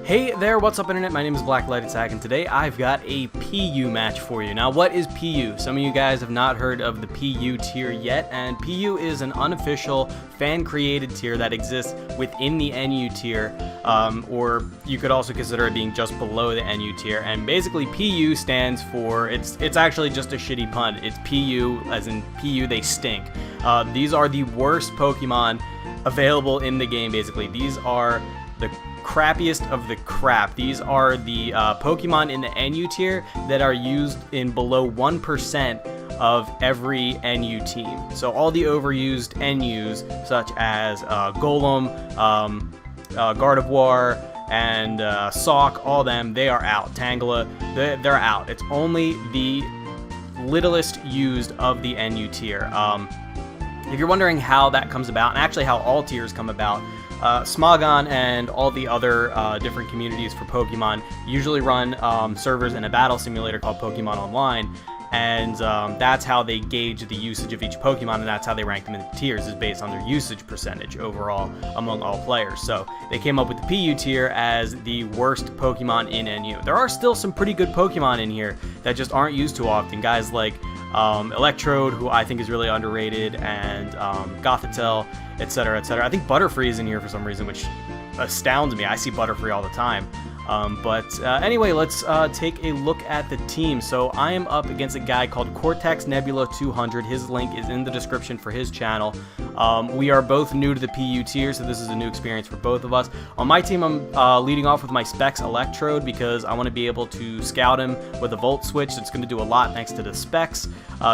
Hey there, what's up internet? My name is BlackLightAttack and today I've got a PU match for you. Now what is PU? Some of you guys have not heard of the PU tier yet, and PU is an unofficial fan-created tier that exists within the NU tier, or you could also consider it being just below the NU tier. And basically PU stands for, it's actually just a shitty pun. It's PU as in PU they stink. These are the worst Pokemon available in the game basically. These are the crappiest of the crap. These are the Pokemon in the NU tier that are used in below 1% of every NU team. So all the overused NUs, such as Golem, Gardevoir, and Sawk, all them, they are out. Tangela, they're out. It's only the littlest used of the NU tier. If you're wondering how that comes about, and actually how all tiers come about, Smogon and all the other different communities for Pokemon usually run servers in a battle simulator called Pokemon Online, and that's how they gauge the usage of each Pokemon, and that's how they rank them in the tiers, is based on their usage percentage overall among all players. So they came up with the PU tier as the worst Pokemon in NU. There are still some pretty good Pokemon in here that just aren't used too often. Guys like Electrode, who I think is really underrated, and Gothitelle, etc., etc. I think Butterfree is in here for some reason, which astounds me. I see Butterfree all the time. Anyway, let's take a look at the team. So I am up against a guy called CortexNebula200. His link is in the description for his channel. We are both new to the PU tier, so this is a new experience for both of us. On my team, I'm leading off with my Specs Electrode because I want to be able to scout him with a Volt Switch. It's going to do a lot thanks to the Specs.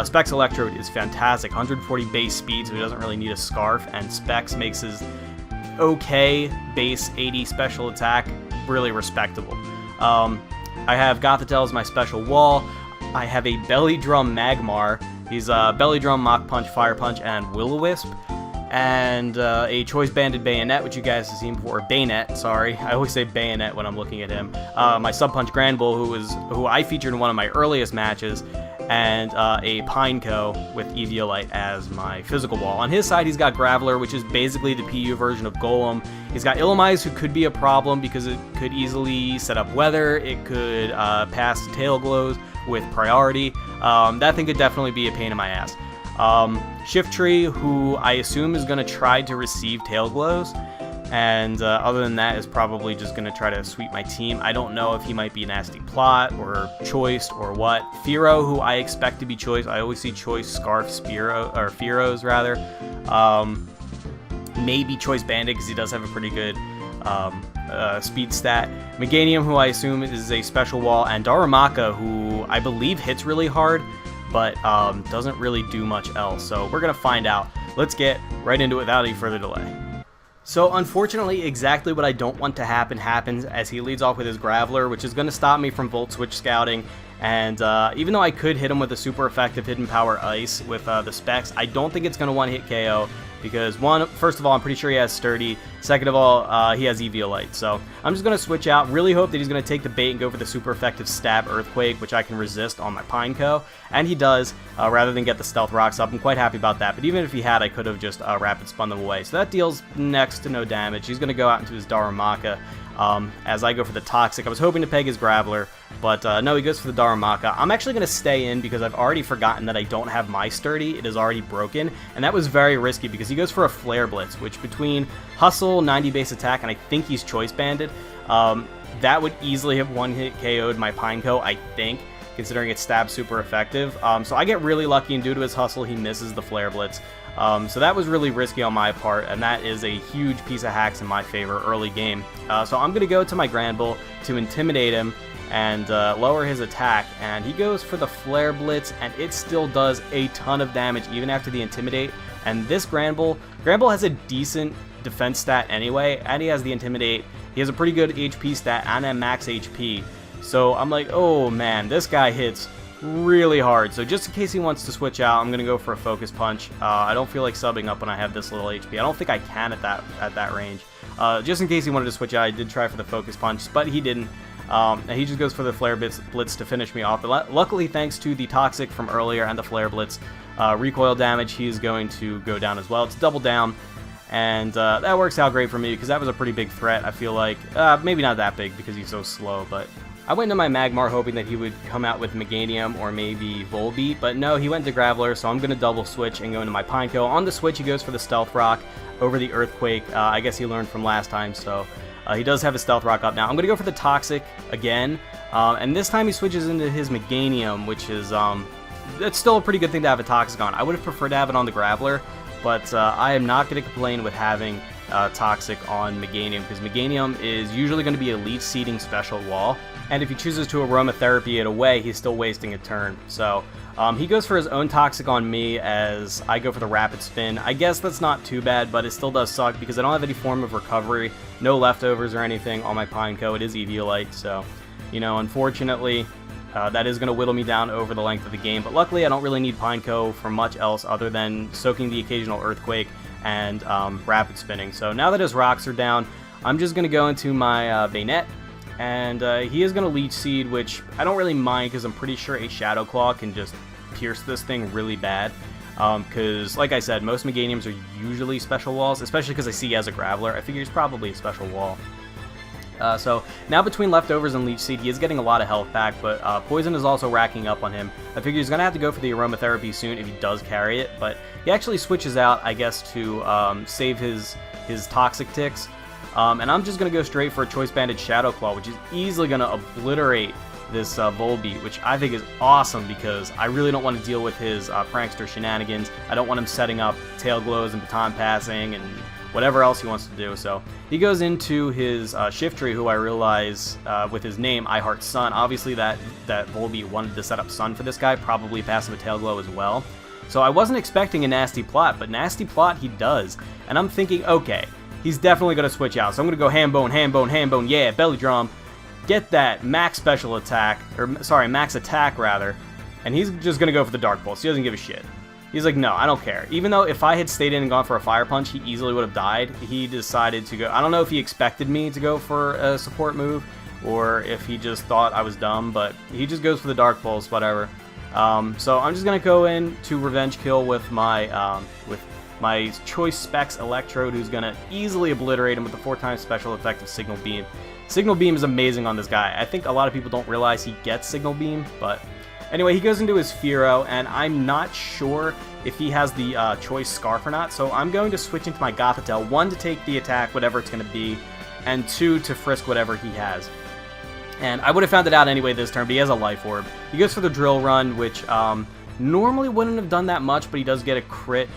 Specs Electrode is fantastic. 140 base speed, so he doesn't really need a Scarf, and Specs makes his okay base 80 special attack really respectable. I have Gothitelle as my special wall. I have a Belly Drum Magmar. He's Belly Drum, Mach Punch, Fire Punch, and Will-O-Wisp. And a Choice Banded Bayonet, which you guys have seen before. Bayonet, sorry. I always say Bayonet when I'm looking at him. My Sub Punch Granbull, who I featured in one of my earliest matches. And a Pineco with Eviolite as my physical wall. On his side, he's got Graveler, which is basically the PU version of Golem. He's got Illumise, who could be a problem because it could easily set up weather. It could pass Tail Glows with priority. That thing could definitely be a pain in my ass. Shiftry, who I assume is going to try to receive Tail Glows. And other than that, is probably just going to try to sweep my team. I don't know if he might be a nasty plot or choiced or what. Fearow, who I expect to be choiced. I always see choice Scarf Fearows rather. Maybe Choice Bandit because he does have a pretty good speed stat. Meganium, who I assume is a special wall, and Darumaka, who I believe hits really hard, but doesn't really do much else. So we're gonna find out. Let's get right into it without any further delay. So unfortunately, exactly what I don't want to happen happens as he leads off with his Graveler, which is going to stop me from Volt Switch scouting. And even though I could hit him with a super effective Hidden Power Ice with the Specs, I don't think it's going to one-hit KO because, first of all, I'm pretty sure he has Sturdy. Second of all, he has Eviolite. So I'm just going to switch out. Really hope that he's going to take the bait and go for the super effective Stab Earthquake, which I can resist on my Pineco. And he does, rather than get the Stealth Rocks up. I'm quite happy about that. But even if he had, I could have just Rapid Spun them away. So that deals next to no damage. He's going to go out into his Darumaka. As I go for the Toxic. I was hoping to peg his Graveler, but no, he goes for the Darumaka. I'm actually going to stay in because I've already forgotten that I don't have my Sturdy. It is already broken, and that was very risky because he goes for a Flare Blitz, which between Hustle, 90 base attack, and I think he's Choice Banded, that would easily have one-hit KO'd my Pineco, I think, considering its stab super effective. So I get really lucky, and due to his Hustle, he misses the Flare Blitz. So that was really risky on my part, and that is a huge piece of hacks in my favor early game. So I'm going to go to my Granbull to intimidate him and lower his attack, and he goes for the Flare Blitz, and it still does a ton of damage even after the Intimidate. And this Granbull has a decent defense stat anyway, and he has the Intimidate. He has a pretty good HP stat and a max HP. So I'm like, oh man, this guy hits really hard. So just in case he wants to switch out, I'm going to go for a Focus Punch. I don't feel like subbing up when I have this little HP. I don't think I can at that range. Just in case he wanted to switch out, I did try for the Focus Punch, but he didn't. And he just goes for the Flare Blitz to finish me off. But luckily, thanks to the Toxic from earlier and the Flare Blitz recoil damage, he's going to go down as well. It's double down. And that works out great for me because that was a pretty big threat, I feel like. Maybe not that big because he's so slow, but I went into my Magmar hoping that he would come out with Meganium or maybe Volbeat, but no, he went to Graveler, so I'm going to double switch and go into my Pineco. On the switch, he goes for the Stealth Rock over the Earthquake. I guess he learned from last time, so he does have a Stealth Rock up now. I'm going to go for the Toxic again, and this time he switches into his Meganium, which is, it's still a pretty good thing to have a Toxic on. I would have preferred to have it on the Graveler, but I am not going to complain with having Toxic on Meganium, because Meganium is usually going to be a leech seeding special wall, and if he chooses to Aromatherapy it away, he's still wasting a turn. So he goes for his own Toxic on me as I go for the Rapid Spin. I guess that's not too bad, but it still does suck because I don't have any form of recovery, no leftovers or anything on my Pineco. It is Eviolite, so, you know, unfortunately, that is going to whittle me down over the length of the game, but luckily I don't really need Pineco for much else other than soaking the occasional Earthquake and Rapid Spinning. So now that his rocks are down, I'm just going to go into my Bayonet, and he is going to Leech Seed, which I don't really mind because I'm pretty sure a Shadow Claw can just pierce this thing really bad. Because, like I said, most Meganiums are usually special walls, especially because I see he has a Graveler. I figure he's probably a special wall. So now between Leftovers and Leech Seed, he is getting a lot of health back, but Poison is also racking up on him. I figure he's going to have to go for the Aromatherapy soon if he does carry it, but he actually switches out, I guess, to save his Toxic ticks. And I'm just going to go straight for a Choice Banded Shadow Claw, which is easily going to obliterate this Volbeat, which I think is awesome because I really don't want to deal with his Prankster shenanigans. I don't want him setting up Tail Glows and Baton Passing and whatever else he wants to do. So he goes into his Shiftry, who I realize with his name, I Heart Sun. Obviously that Volbeat wanted to set up Sun for this guy, probably pass him a Tail Glow as well. So I wasn't expecting a Nasty Plot, but Nasty Plot he does. And I'm thinking, okay, he's definitely going to switch out. So I'm going to go Ham Bone, Ham Bone, Ham Bone, yeah, Belly Drum. Get that max special attack, or sorry, max attack rather, and he's just going to go for the Dark Pulse. He doesn't give a shit. He's like, no, I don't care. Even though if I had stayed in and gone for a Fire Punch, he easily would have died. He decided to go, I don't know if he expected me to go for a support move, or if he just thought I was dumb, but he just goes for the Dark Pulse, whatever. So I'm just going to go in to Revenge Kill with my Choice Specs Electrode, who's going to easily obliterate him with the 4x special effect of Signal Beam. Signal Beam is amazing on this guy. I think a lot of people don't realize he gets Signal Beam, but anyway, he goes into his Fearow, and I'm not sure if he has the Choice Scarf or not, so I'm going to switch into my Gothitelle, 1 to take the attack, whatever it's going to be, and 2 to frisk whatever he has. And I would have found it out anyway this turn, but he has a Life Orb. He goes for the Drill Run, which normally wouldn't have done that much, but he does get a crit.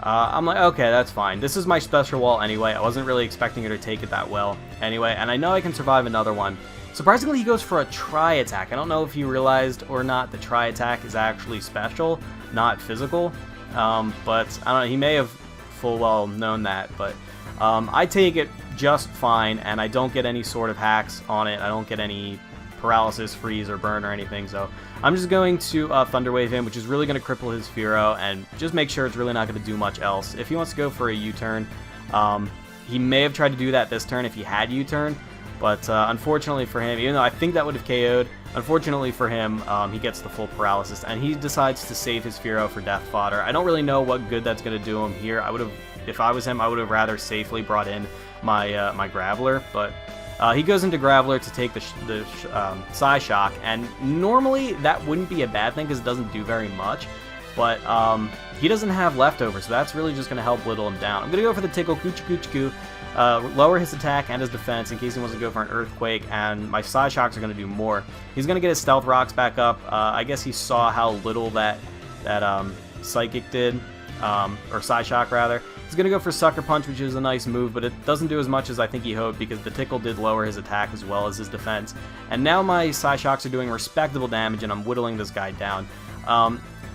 I'm like, okay, that's fine. This is my special wall anyway. I wasn't really expecting her to take it that well anyway, and I know I can survive another one. Surprisingly, he goes for a Tri-Attack. I don't know if you realized or not that Tri-Attack is actually special, not physical, but I don't know, he may have full well known that, but I take it just fine, and I don't get any sort of hacks on it. I don't get any Paralysis, Freeze, or Burn or anything, so I'm just going to Thunder Wave him, which is really going to cripple his Fearow, and just make sure it's really not going to do much else. If he wants to go for a U-turn, he may have tried to do that this turn if he had U-turn, but unfortunately for him, even though I think that would have KO'd, unfortunately for him, he gets the full Paralysis, and he decides to save his Fearow for Death Fodder. I don't really know what good that's going to do him here. I would have, if I was him, I would have rather safely brought in my my Graveler, but he goes into Graveler to take the Psyshock, and normally that wouldn't be a bad thing because it doesn't do very much, but he doesn't have leftovers, so that's really just going to help whittle him down. I'm going to go for the Tickle, Coochie, lower his attack and his defense in case he wants to go for an Earthquake, and my Psyshocks are going to do more. He's going to get his Stealth Rocks back up. I guess he saw how little that Psychic did, or Psyshock rather. He's going to go for Sucker Punch, which is a nice move, but it doesn't do as much as I think he hoped because the Tickle did lower his attack as well as his defense. And now my Psyshocks are doing respectable damage, and I'm whittling this guy down.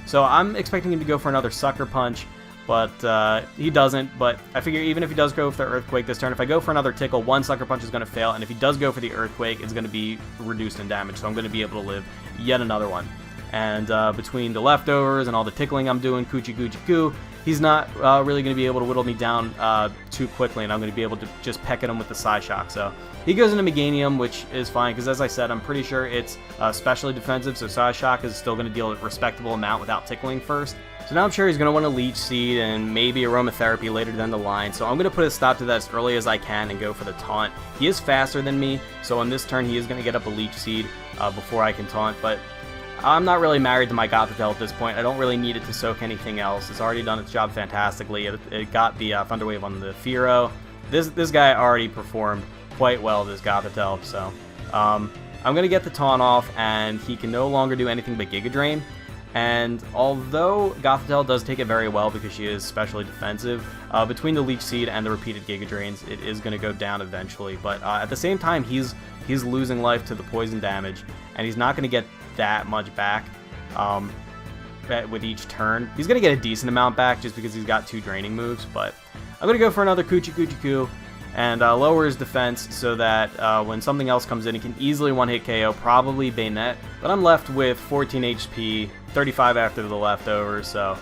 So I'm expecting him to go for another Sucker Punch, but he doesn't. But I figure even if he does go for the Earthquake this turn, if I go for another Tickle, one Sucker Punch is going to fail, and if he does go for the Earthquake, it's going to be reduced in damage, so I'm going to be able to live yet another one. And between the leftovers and all the tickling I'm doing, Coochie, he's not really going to be able to whittle me down too quickly, and I'm going to be able to just peck at him with the Psyshock. So he goes into Meganium, which is fine, because as I said, I'm pretty sure it's specially defensive, so Psyshock is still going to deal a respectable amount without tickling first. So now I'm sure he's going to want to Leech Seed and maybe Aromatherapy later down the line, so I'm going to put a stop to that as early as I can and go for the taunt. He is faster than me, so on this turn he is going to get up a Leech Seed before I can taunt, but I'm not really married to my Gothitelle at this point. I don't really need it to soak anything else. It's already done its job fantastically. It got the Thunder Wave on the Fearow. This guy already performed quite well, this Gothitelle, so I'm going to get the taunt off, and he can no longer do anything but Giga Drain. And although Gothitelle does take it very well because she is specially defensive, between the Leech Seed and the repeated Giga Drains, it is going to go down eventually. But at the same time, he's losing life to the poison damage, and he's not going to get that much back with each turn. He's going to get a decent amount back just because he's got 2 draining moves, but I'm going to go for another Coochie and lower his defense so that when something else comes in, he can easily one-hit KO, probably Bayonet. But I'm left with 14 HP, 35 after the leftovers, so...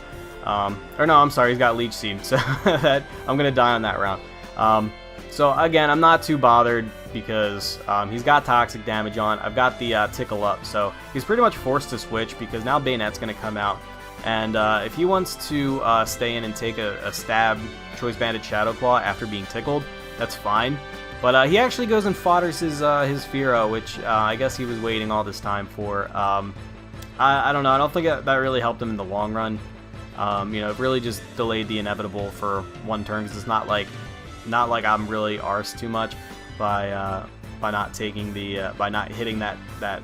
or no, I'm sorry, he's got Leech Seed, so that I'm going to die on that round. So again, I'm not too bothered because he's got Toxic damage on. I've got the Tickle Up, so he's pretty much forced to switch because now Bayonet's going to come out. And if he wants to stay in and take a stab Choice Banded Shadow Claw after being tickled, that's fine. But he actually goes and fodders his Fearow, which I guess he was waiting all this time for. I don't know. I don't think that really helped him in the long run. You know, it really just delayed the inevitable for one turn because it's not like I'm really arsed too much by not taking the by not hitting that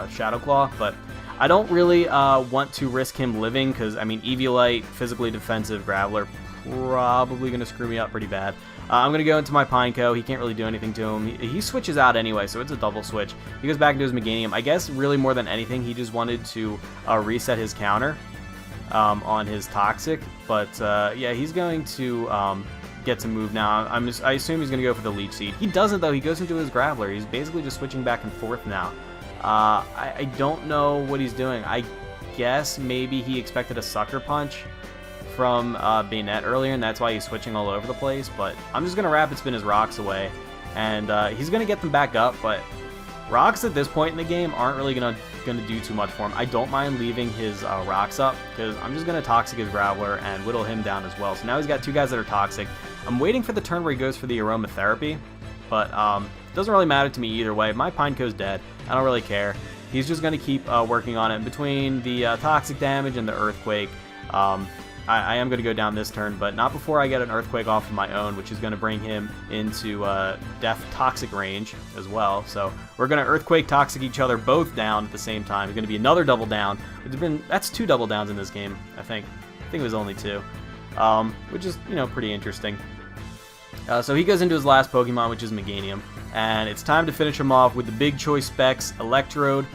Shadow Claw. But I don't really want to risk him living because I mean Eviolite, physically defensive Graveler, probably gonna screw me up pretty bad. I'm going to go into my Pineco. He can't really do anything to him. He switches out anyway, so it's a double switch. He goes back into his Meganium. I guess really more than anything, he just wanted to reset his counter on his Toxic. But yeah, he's going to get to move now. I assume he's going to go for the Leech Seed. He doesn't, though. He goes into his Graveler. He's basically just switching back and forth now. I don't know what he's doing. I guess maybe he expected a Sucker Punch from Bayonet earlier, and that's why he's switching all over the place, but I'm just going to Rapid Spin his rocks away, and he's going to get them back up, but rocks at this point in the game aren't really going to do too much for him. I don't mind leaving his rocks up, because I'm just going to Toxic his Graveler and whittle him down as well. So now he's got 2 guys that are Toxic. I'm waiting for the turn where he goes for the Aromatherapy, but it doesn't really matter to me either way. My Pineco's dead. I don't really care. He's just going to keep working on it. Between the Toxic damage and the Earthquake, I am going to go down this turn, but not before I get an Earthquake off of my own, which is going to bring him into Death Toxic range as well. So we're going to Earthquake Toxic each other both down at the same time. It's going to be another double down. That's 2 double downs in this game, I think. I think it was only 2, which is, you know, pretty interesting. So he goes into his last Pokemon, which is Meganium, and it's time to finish him off with the big choice specs, Electrode,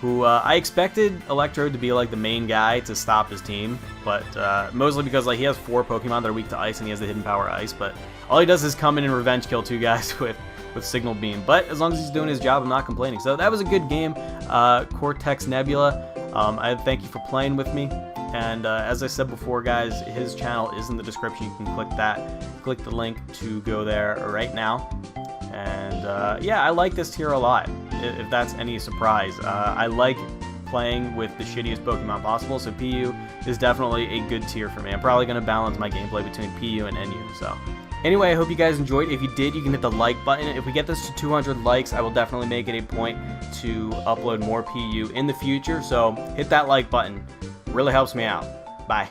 who I expected Electrode to be like the main guy to stop his team, but mostly because like he has 4 Pokemon that are weak to Ice and he has the Hidden Power Ice, but all he does is come in and revenge kill 2 guys with Signal Beam. But as long as he's doing his job, I'm not complaining. So that was a good game, Cortex Nebula. I thank you for playing with me, and as I said before, guys, his channel is in the description. You can click the link to go there right now. And yeah, I like this tier a lot, if that's any surprise. I like playing with the shittiest Pokemon possible, so PU is definitely a good tier for me. I'm probably going to balance my gameplay between PU and NU. So anyway, I hope you guys enjoyed. If you did, you can hit the like button. If we get this to 200 likes, I will definitely make it a point to upload more PU in the future, so hit that like button. Really helps me out. Bye.